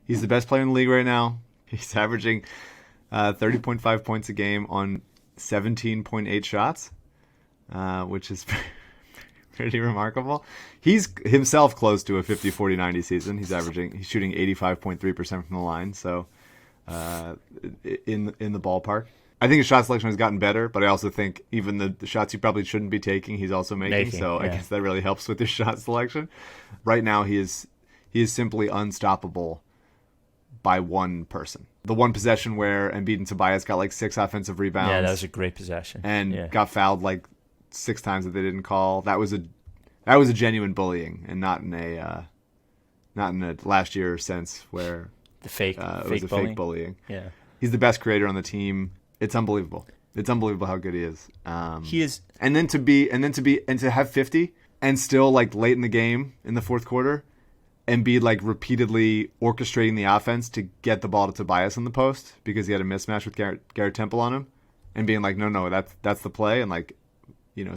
He's the best player in the league right now. He's averaging 30.5 points a game on 17.8 shots, which is pretty remarkable. He's himself close to a 50-40-90 season. He's shooting 85.3% from the line, so in the ballpark. I think his shot selection has gotten better, but I also think even the shots he probably shouldn't be taking, he's also making. So yeah. I guess that really helps with his shot selection. Right now, he is simply unstoppable by one person. The one possession where Embiid and Tobias got like 6 offensive rebounds. Yeah, that was a great possession. And got fouled like 6 times that they didn't call. That was a genuine bullying, and not in a last year sense where the fake it was a bullying. fake bullying. Yeah, he's the best creator on the team. It's unbelievable. It's unbelievable how good he is. He is, and to have 50 and still like late in the game in the fourth quarter, Embiid like repeatedly orchestrating the offense to get the ball to Tobias in the post because he had a mismatch with Garrett Temple on him, and being like, no, that's the play, and like,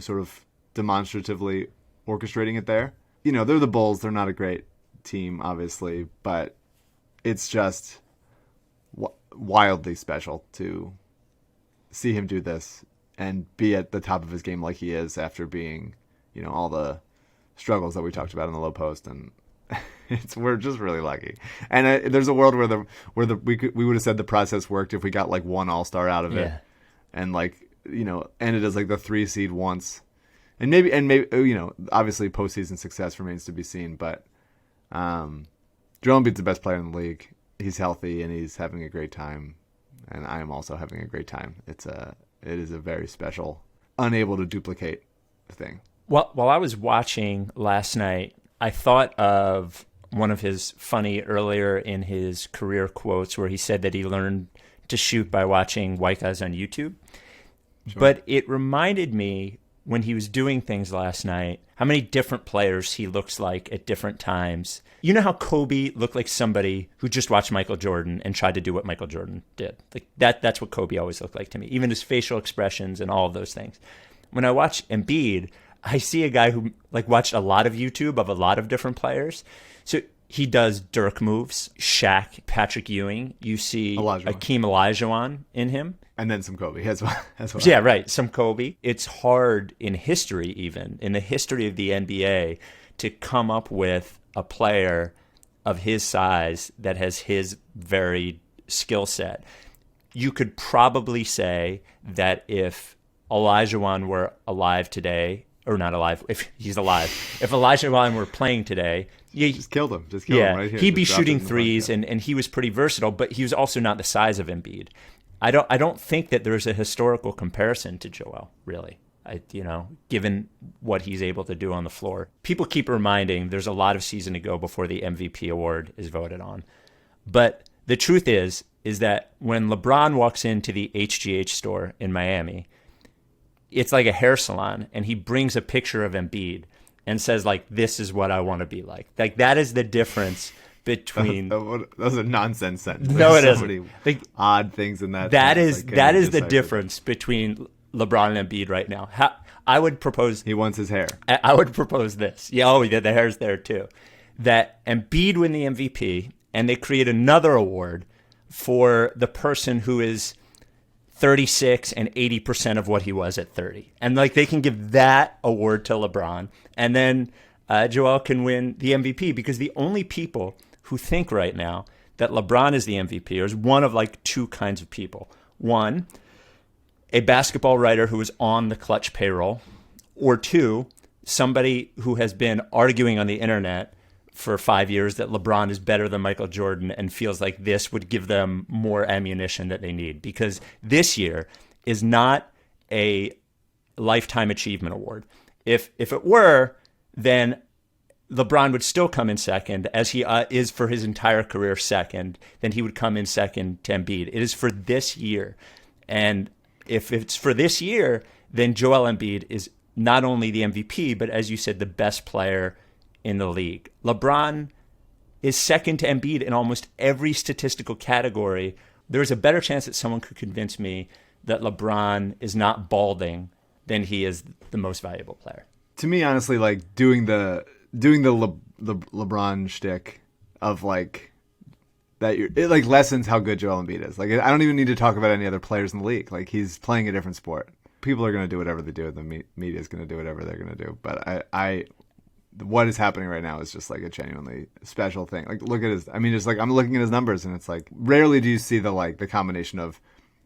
sort of demonstratively orchestrating it there. They're the Bulls. They're not a great team, obviously, but it's just wildly special to see him do this and be at the top of his game like he is after being, all the struggles that we talked about in the low post, and we're just really lucky. And there's a world where we would have said the process worked if we got like one All-Star out of it, and like ended as like the 3 seed once, and maybe obviously postseason success remains to be seen, but Joel Embiid's the best player in the league. He's healthy and he's having a great time, and I am also having a great time. It is a very special, unable to duplicate thing. Well, while I was watching last night, I thought of one of his funny earlier in his career quotes where he said that he learned to shoot by watching white guys on YouTube. Sure. But it reminded me when he was doing things last night, how many different players he looks like at different times. You know how Kobe looked like somebody who just watched Michael Jordan and tried to do what Michael Jordan did? Like that's what Kobe always looked like to me, even his facial expressions and all of those things. When I watch Embiid, I see a guy who like watched a lot of YouTube of a lot of different players. So he does Dirk moves, Shaq, Patrick Ewing. You see Akeem Olajuwon in him. And then some Kobe as well. Yeah, right. Some Kobe. It's hard in history, even in the history of the NBA, to come up with a player of his size that has his varied skill set. You could probably say that if Olajuwon were alive today, or not alive, if he's alive, if Olajuwon were playing today, just killed him. Just killed him right here. He'd be shooting threes, and he was pretty versatile, but he was also not the size of Embiid. I don't think that there's a historical comparison to Joel, really. Given what he's able to do on the floor. People keep reminding there's a lot of season to go before the MVP award is voted on. But the truth is that when LeBron walks into the HGH store in Miami, it's like a hair salon, and he brings a picture of Embiid and says, like, this is what I want to be like. Like, that is the difference between... That was a nonsense sentence. No, it isn't. So many odd things in that. That is the difference between LeBron and Embiid right now. I would propose... He wants his hair. I would propose this. Yeah, the hair's there too. That Embiid win the MVP, and they create another award for the person who is 36 and 80% of what he was at 30. And like they can give that award to LeBron, and then Joel can win the MVP, because the only people who think right now that LeBron is the MVP is one of like 2 kinds of people. One, a basketball writer who is on the Clutch payroll, or 2, somebody who has been arguing on the internet for 5 years that LeBron is better than Michael Jordan and feels like this would give them more ammunition that they need. Because this year is not a lifetime achievement award. If it were, then LeBron would still come in second, as he is for his entire career second. Then he would come in second to Embiid. It is for this year. And if it's for this year, then Joel Embiid is not only the MVP, but as you said, the best player in the league. LeBron is second to Embiid in almost every statistical category. There's a better chance that someone could convince me that LeBron is not balding than he is the most valuable player. To me, honestly, like doing the LeBron shtick of like it like lessens how good Joel Embiid is. Like I don't even need to talk about any other players in the league. Like he's playing a different sport. People are going to do whatever they do. The media is going to do whatever they're going to do. But what is happening right now is just like a genuinely special thing. Like look at his. I mean, just like I'm looking at his numbers, and it's like rarely do you see the combination of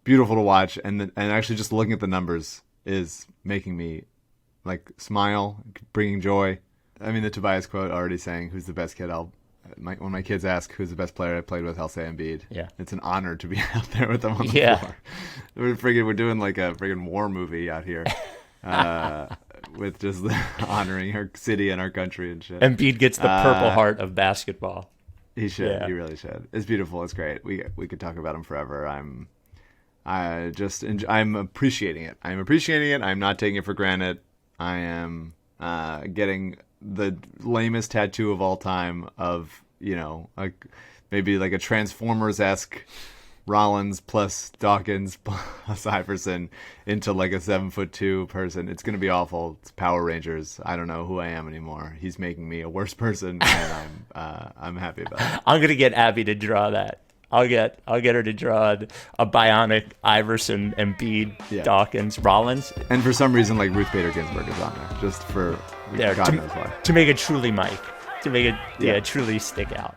beautiful to watch and actually just looking at the numbers is making me like smile, bringing joy. I mean, the Tobias quote already saying, "Who's the best kid?" When my kids ask who's the best player I played with, I'll say Embiid. Yeah, it's an honor to be out there with them on the floor. We're doing like a friggin' war movie out here, with just honoring our city and our country and shit. Embiid gets the Purple Heart of basketball. He should. Yeah. He really should. It's beautiful. It's great. We could talk about him forever. I'm appreciating it. I'm not taking it for granted. I am getting the lamest tattoo of all time of, maybe like a Transformers-esque Rollins plus Dawkins plus Iverson into like a 7'2" person. It's going to be awful. It's Power Rangers. I don't know who I am anymore. He's making me a worse person, and I'm happy about it. I'm going to get Abby to draw that. I'll get her to draw a bionic Iverson, Embiid, Dawkins, Rollins. And for some reason, like Ruth Bader Ginsburg is on there, just for God knows why. To make it truly Mike. To make it truly stick out.